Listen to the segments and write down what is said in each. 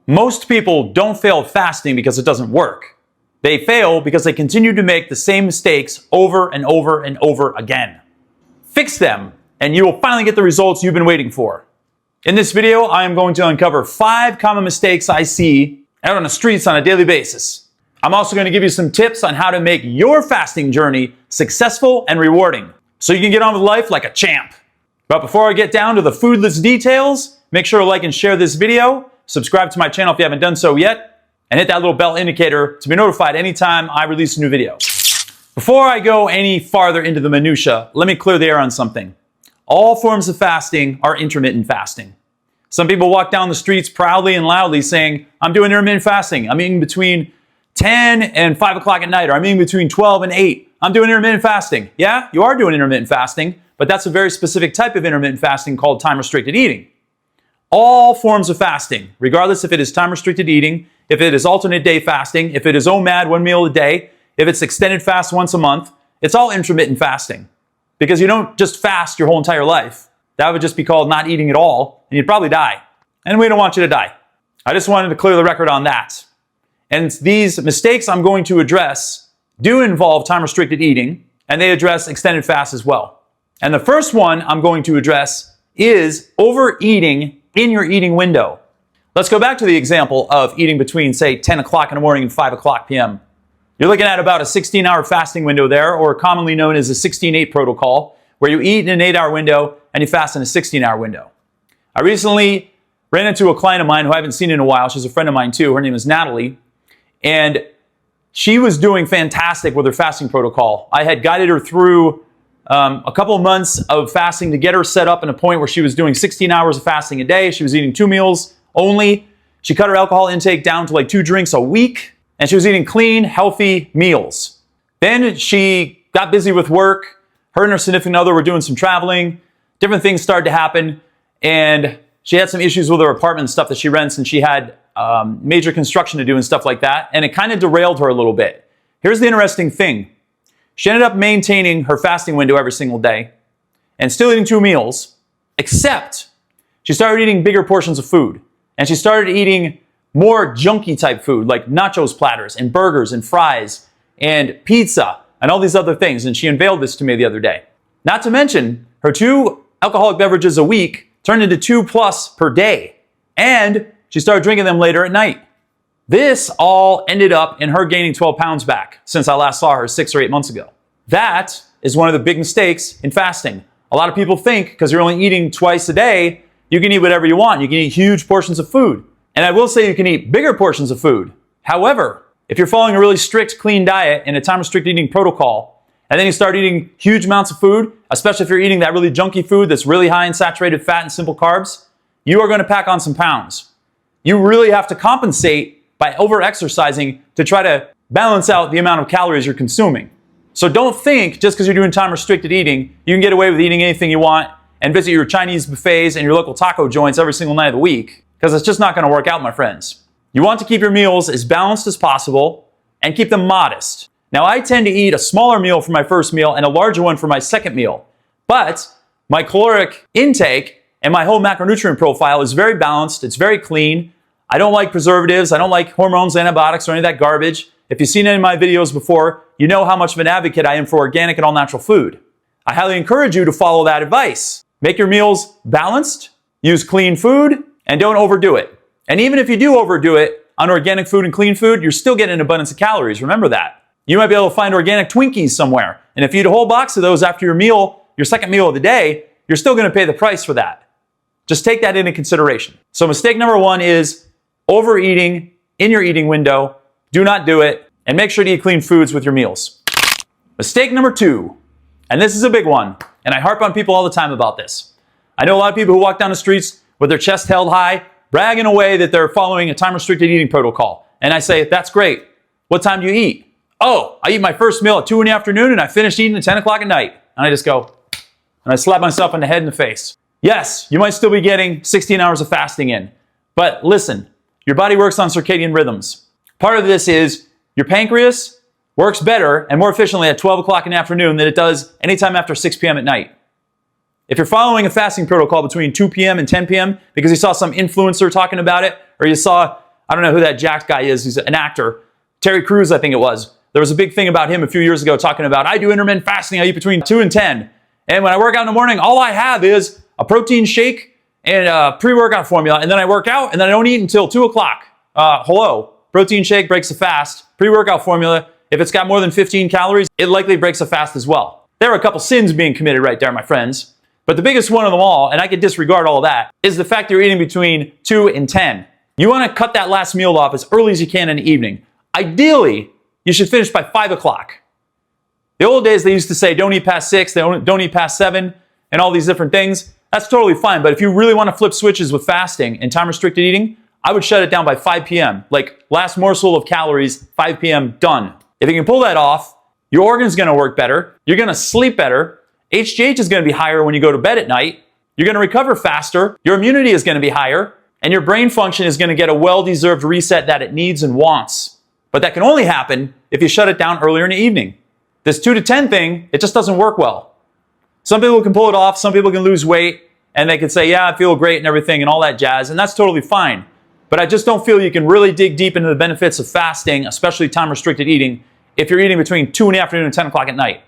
Most people don't fail at fasting because it doesn't work. They fail because they continue to make the same mistakes over and over and over again. Fix them, and you will finally get the results you've been waiting for. In this video, I am going to uncover 5 common mistakes I see out on the streets on a daily basis. I'm also going to give you some tips on how to make your fasting journey successful and rewarding, so you can get on with life like a champ. But before I get down to the foodless details, make sure to like and share this video, subscribe to my channel if you haven't done so yet, and hit that little bell indicator to be notified anytime I release a new video. Before I go any farther into the minutia, let me clear the air on something. All forms of fasting are intermittent fasting. Some people walk down the streets proudly and loudly saying, I'm doing intermittent fasting. I'm eating between 10 and 5 o'clock at night, or I'm eating between 12 and 8. I'm doing intermittent fasting. Yeah, you are doing intermittent fasting, but that's a very specific type of intermittent fasting called time-restricted eating. All forms of fasting, regardless if it is time-restricted eating, if it is alternate day fasting, if it is OMAD, 1 meal a day, if it's extended fast once a month, it's all intermittent fasting. Because you don't just fast your whole entire life. That would just be called not eating at all, and you'd probably die. And we don't want you to die. I just wanted to clear the record on that. And these mistakes I'm going to address do involve time-restricted eating, and they address extended fast as well. And the first one I'm going to address is overeating in your eating window. Let's go back to the example of eating between, say, 10 o'clock in the morning and 5 o'clock p.m. You're looking at about a 16-hour fasting window there, or commonly known as a 16-8 protocol, where you eat in an 8-hour window and you fast in a 16-hour window. I recently ran into a client of mine who I haven't seen in a while. She's a friend of mine too. Her name is Natalie. And she was doing fantastic with her fasting protocol. I had guided her through a couple of months of fasting to get her set up in a point where she was doing 16 hours of fasting a day. She was eating 2 meals only. She cut her alcohol intake down to like 2 drinks a week, and she was eating clean, healthy meals. Then she got busy with work. Her and her significant other were doing some traveling. Different things started to happen, and she had some issues with her apartment and stuff that she rents, and she had major construction to do and stuff like that, and it kind of derailed her a little bit. Here's the interesting thing. She ended up maintaining her fasting window every single day and still eating 2 meals, except she started eating bigger portions of food. And she started eating more junky type food, like nachos platters and burgers and fries and pizza and all these other things. And she unveiled this to me the other day. Not to mention, her 2 alcoholic beverages a week turned into 2+ per day. And she started drinking them later at night. This all ended up in her gaining 12 pounds back since I last saw her 6 or 8 months ago. That is one of the big mistakes in fasting. A lot of people think because you're only eating twice a day, you can eat whatever you want. You can eat huge portions of food. And I will say you can eat bigger portions of food. However, if you're following a really strict, clean diet and a time-restricted eating protocol, and then you start eating huge amounts of food, especially if you're eating that really junky food that's really high in saturated fat and simple carbs, you are going to pack on some pounds. You really have to compensate by over-exercising to try to balance out the amount of calories you're consuming. So don't think just because you're doing time-restricted eating, you can get away with eating anything you want and visit your Chinese buffets and your local taco joints every single night of the week, because it's just not going to work out, my friends. You want to keep your meals as balanced as possible and keep them modest. Now, I tend to eat a smaller meal for my first meal and a larger one for my second meal, but my caloric intake and my whole macronutrient profile is very balanced. It's very clean. I don't like preservatives. I don't like hormones, antibiotics, or any of that garbage. If you've seen any of my videos before, you know how much of an advocate I am for organic and all-natural food. I highly encourage you to follow that advice. Make your meals balanced, use clean food, and don't overdo it. And even if you do overdo it on organic food and clean food, you're still getting an abundance of calories. Remember that. You might be able to find organic Twinkies somewhere. And if you eat a whole box of those after your meal, your second meal of the day, you're still going to pay the price for that. Just take that into consideration. So mistake number 1 is overeating in your eating window. Do not do it, and make sure to eat clean foods with your meals. Mistake number 2, and this is a big one, and I harp on people all the time about this. I know a lot of people who walk down the streets with their chest held high, bragging away that they're following a time-restricted eating protocol. And I say, that's great. What time do you eat? Oh, I eat my first meal at 2 in the afternoon and I finish eating at 10 o'clock at night. And I just go, and I slap myself in the head and the face. Yes, you might still be getting 16 hours of fasting in, but listen, your body works on circadian rhythms. Part of this is your pancreas works better and more efficiently at 12 o'clock in the afternoon than it does anytime after 6 p.m. at night. If you're following a fasting protocol between 2 p.m. and 10 p.m. because you saw some influencer talking about it, or you saw I don't know who that jacked guy is. He's an actor. Terry Crews, I think it was. There was a big thing about him a few years ago talking about, I do intermittent fasting. I eat between 2 and 10. And when I work out in the morning, all I have is a protein shake and a pre-workout formula. And then I work out and then I don't eat until 2 o'clock. Hello. Protein shake breaks the fast. Pre-workout formula, if it's got more than 15 calories, it likely breaks a fast as well. There are a couple sins being committed right there, my friends. But the biggest one of them all, and I could disregard all of that, is the fact that you're eating between 2 and 10. You want to cut that last meal off as early as you can in the evening. Ideally, you should finish by 5 o'clock. The old days, they used to say, don't eat past 6, don't eat past 7, and all these different things. That's totally fine. But if you really want to flip switches with fasting and time-restricted eating, I would shut it down by 5 p.m. Like last morsel of calories, 5 p.m., done. If you can pull that off, your organ's going to work better. You're going to sleep better. HGH is going to be higher when you go to bed at night. You're going to recover faster. Your immunity is going to be higher. And your brain function is going to get a well-deserved reset that it needs and wants. But that can only happen if you shut it down earlier in the evening. This 2 to 10 thing, it just doesn't work well. Some people can pull it off. Some people can lose weight. And they can say, yeah, I feel great and everything and all that jazz. And that's totally fine. But I just don't feel you can really dig deep into the benefits of fasting, especially time-restricted eating, if you're eating between 2 in the afternoon and 10 o'clock at night.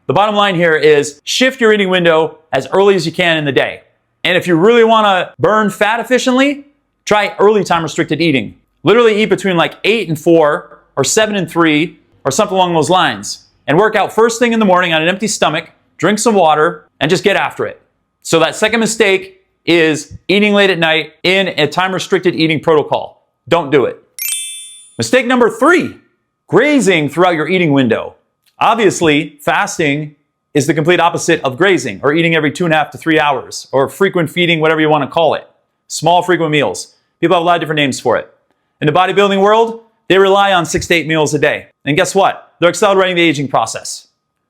The bottom line here is shift your eating window as early as you can in the day. And if you really want to burn fat efficiently, try early time-restricted eating. Literally eat between like 8 and 4 or 7 and 3 or something along those lines. And work out first thing in the morning on an empty stomach, drink some water, and just get after it. So that second mistake is eating late at night in a time-restricted eating protocol. Don't do it. Mistake number 3, grazing throughout your eating window. Obviously, fasting is the complete opposite of grazing, or eating every 2.5 to 3 hours, or frequent feeding, whatever you want to call it. Small, frequent meals. People have a lot of different names for it. In the bodybuilding world, they rely on 6 to 8 meals a day. And guess what? They're accelerating the aging process.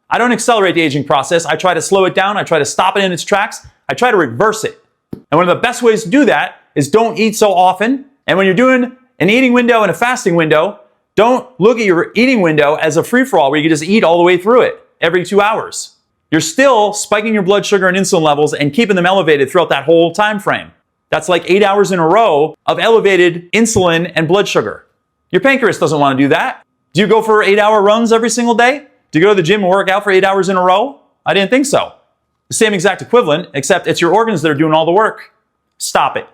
I don't accelerate the aging process. I try to slow it down. I try to stop it in its tracks. I try to reverse it. And one of the best ways to do that is don't eat so often. And when you're doing an eating window and a fasting window, don't look at your eating window as a free-for-all where you can just eat all the way through it every 2 hours. You're still spiking your blood sugar and insulin levels and keeping them elevated throughout that whole time frame. That's like 8 hours in a row of elevated insulin and blood sugar. Your pancreas doesn't want to do that. Do you go for 8-hour runs every single day? Do you go to the gym and work out for 8 hours in a row? I didn't think so. The same exact equivalent, except it's your organs that are doing all the work. Stop it.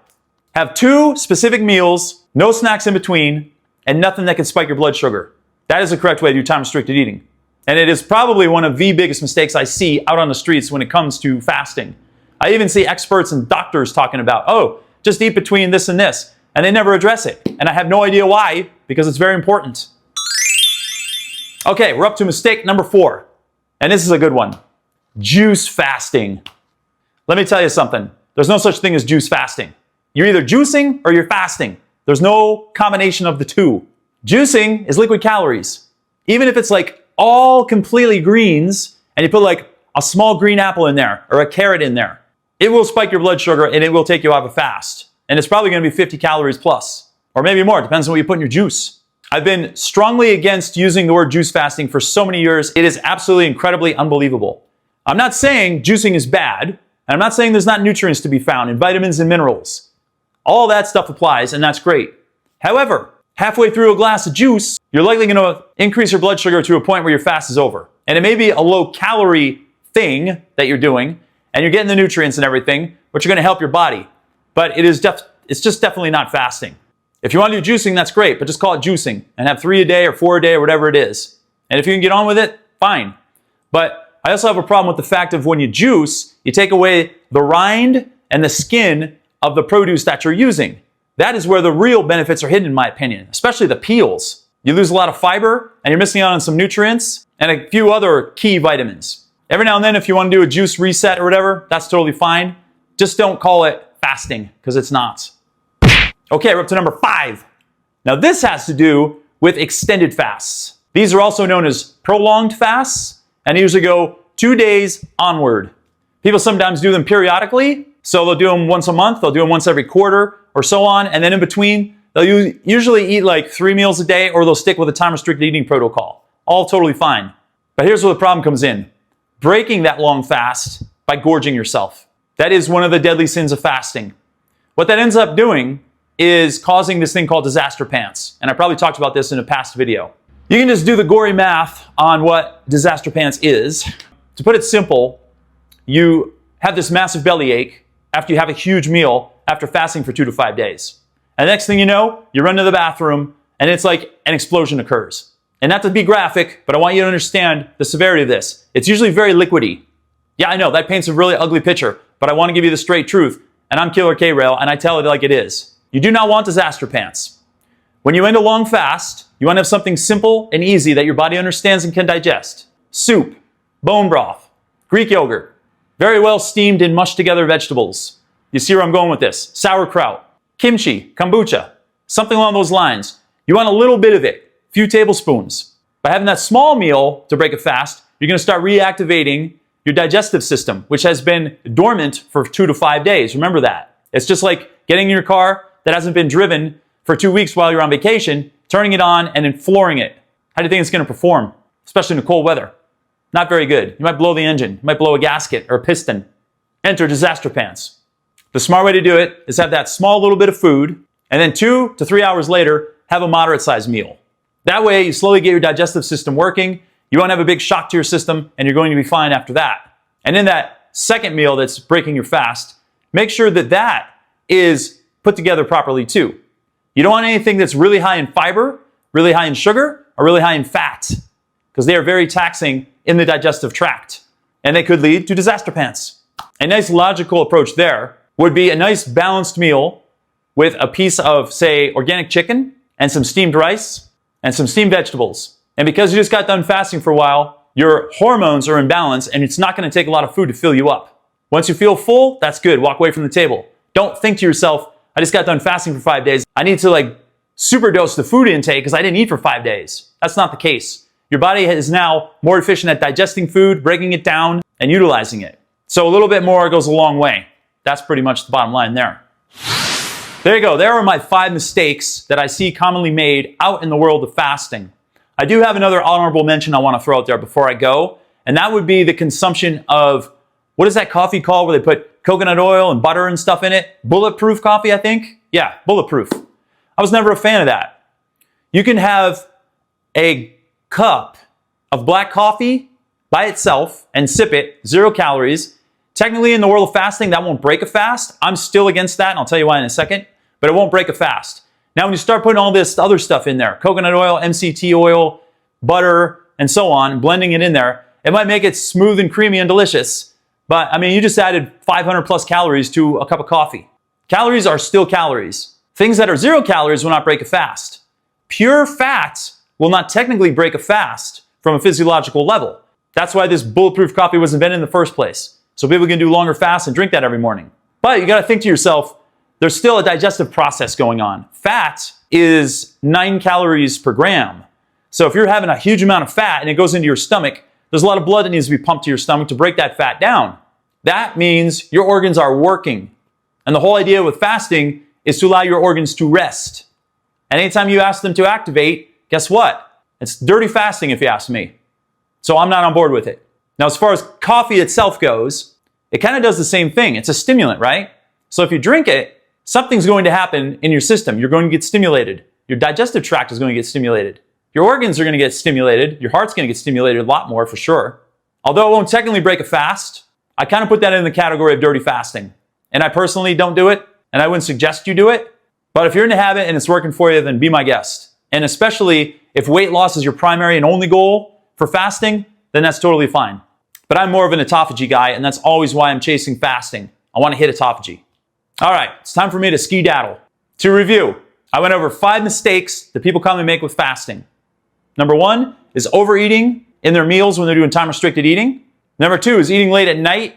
Have 2 specific meals, no snacks in between, and nothing that can spike your blood sugar. That is the correct way to do time-restricted eating. And it is probably one of the biggest mistakes I see out on the streets when it comes to fasting. I even see experts and doctors talking about, oh, just eat between this and this. And they never address it. And I have no idea why, because it's very important. Okay, we're up to mistake number 4. And this is a good one. Juice fasting. Let me tell you something. There's no such thing as juice fasting. You're either juicing or you're fasting. There's no combination of the two. Juicing is liquid calories. Even if it's like all completely greens and you put like a small green apple in there or a carrot in there, it will spike your blood sugar and it will take you off a fast. And it's probably going to be 50 calories plus, or maybe more. It depends on what you put in your juice. I've been strongly against using the word juice fasting for so many years. It is absolutely incredibly unbelievable. I'm not saying juicing is bad, and I'm not saying there's not nutrients to be found in vitamins and minerals. All that stuff applies, and that's great. However, halfway through a glass of juice, you're likely going to increase your blood sugar to a point where your fast is over. And it may be a low-calorie thing that you're doing, and you're getting the nutrients and everything, which are going to help your body. But it's just definitely not fasting. If you want to do juicing, that's great, but just call it juicing and have 3 a day or 4 a day or whatever it is. And if you can get on with it, fine. But I also have a problem with the fact of when you juice, you take away the rind and the skin of the produce that you're using. That is where the real benefits are hidden, in my opinion, especially the peels. You lose a lot of fiber and you're missing out on some nutrients and a few other key vitamins. Every now and then, if you want to do a juice reset or whatever, that's totally fine. Just don't call it fasting, because it's not. Okay, we're up to number 5. Now this has to do with extended fasts. These are also known as prolonged fasts, and they usually go 2 days onward. People sometimes do them periodically, so they'll do them once a month, they'll do them once every quarter, or so on, and then in between, they'll usually eat like 3 meals a day, or they'll stick with a time-restricted eating protocol. All totally fine. But here's where the problem comes in. Breaking that long fast by gorging yourself. That is one of the deadly sins of fasting. What that ends up doing is causing this thing called disaster pants. And I probably talked about this in a past video. You can just do the gory math on what disaster pants is. To put it simple, you have this massive bellyache after you have a huge meal after fasting for 2 to 5 days. And the next thing you know, you run to the bathroom and it's like an explosion occurs. And not to be graphic, but I want you to understand the severity of this. It's usually very liquidy. Yeah, I know, that paints a really ugly picture, but I want to give you the straight truth. And I'm Killer K-Rail, and I tell it like it is. You do not want disaster pants. When you end a long fast, you want to have something simple and easy that your body understands and can digest. Soup, bone broth, Greek yogurt, very well steamed and mushed together vegetables. You see where I'm going with this? Sauerkraut, kimchi, kombucha, something along those lines. You want a little bit of it, a few tablespoons. By having that small meal to break a fast, you're going to start reactivating your digestive system, which has been dormant for 2 to 5 days. Remember that. It's just like getting in your car that hasn't been driven for 2 weeks while you're on vacation, turning it on and then flooring it. How do you think it's going to perform? Especially in the cold weather. Not very good. You might blow the engine. You might blow a gasket or a piston. Enter disaster pants. The smart way to do it is have that small little bit of food, and then 2 to 3 hours later, have a moderate sized meal. That way, you slowly get your digestive system working. You won't have a big shock to your system, and you're going to be fine after that. And in that second meal that's breaking your fast, make sure that that is put together properly too. You don't want anything that's really high in fiber, really high in sugar, or really high in fat, because they are very taxing in the digestive tract, and they could lead to disaster pants. A nice logical approach there would be a nice balanced meal with a piece of, say, organic chicken and some steamed rice and some steamed vegetables. And because you just got done fasting for a while, your hormones are in balance and it's not going to take a lot of food to fill you up. Once you feel full, that's good. Walk away from the table. Don't think to yourself, I just got done fasting for 5 days. I need to superdose the food intake because I didn't eat for 5 days. That's not the case. Your body is now more efficient at digesting food, breaking it down, and utilizing it. So a little bit more goes a long way. That's pretty much the bottom line there. There you go. There are my 5 mistakes that I see commonly made out in the world of fasting. I do have another honorable mention I want to throw out there before I go, and that would be the consumption of, what is that coffee called where they put coconut oil and butter and stuff in it? Bulletproof coffee, I think? Yeah, Bulletproof. I was never a fan of that. You can have a cup of black coffee by itself and sip it, 0 calories. Technically, in the world of fasting, that won't break a fast. I'm still against that, and I'll tell you why in a second, but it won't break a fast. Now, when you start putting all this other stuff in there, coconut oil, MCT oil, butter, and so on, blending it in there, it might make it smooth and creamy and delicious. But, I mean, you just added 500 plus calories to a cup of coffee. Calories are still calories. Things that are 0 calories will not break a fast. Pure fat will not technically break a fast from a physiological level. That's why this bulletproof coffee was invented in the first place. So people can do longer fasts and drink that every morning. But you got to think to yourself, there's still a digestive process going on. Fat is 9 calories per gram. So if you're having a huge amount of fat and it goes into your stomach, there's a lot of blood that needs to be pumped to your stomach to break that fat down. That means your organs are working. And the whole idea with fasting is to allow your organs to rest. And anytime you ask them to activate, guess what? It's dirty fasting if you ask me. So I'm not on board with it. Now, as far as coffee itself goes, it kind of does the same thing. It's a stimulant, right? So if you drink it, something's going to happen in your system. You're going to get stimulated. Your digestive tract is going to get stimulated. Your organs are going to get stimulated. Your heart's going to get stimulated a lot more for sure. Although it won't technically break a fast, I kind of put that in the category of dirty fasting. And I personally don't do it, and I wouldn't suggest you do it. But if you're in the habit and it's working for you, then be my guest. And especially if weight loss is your primary and only goal for fasting, then that's totally fine. But I'm more of an autophagy guy, and that's always why I'm chasing fasting. I want to hit autophagy. All right, it's time for me to ski-daddle. To review, I went over 5 mistakes that people commonly make with fasting. Number 1 is overeating in their meals when they're doing time-restricted eating. Number 2 is eating late at night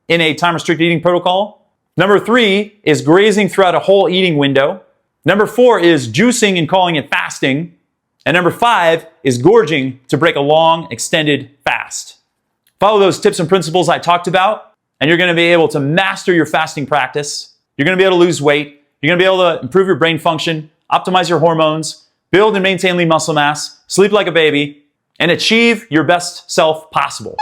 in a time-restricted eating protocol. Number 3 is grazing throughout a whole eating window. Number 4 is juicing and calling it fasting. And number 5 is gorging to break a long, extended fast. Follow those tips and principles I talked about, and you're going to be able to master your fasting practice. You're going to be able to lose weight. You're going to be able to improve your brain function, optimize your hormones, build and maintain lean muscle mass, sleep like a baby, and achieve your best self possible.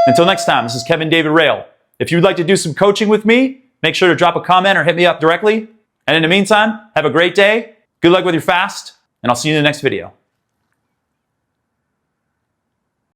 Until next time, this is Kevin David Rail. If you'd like to do some coaching with me, make sure to drop a comment or hit me up directly. And in the meantime, have a great day, good luck with your fast, and I'll see you in the next video.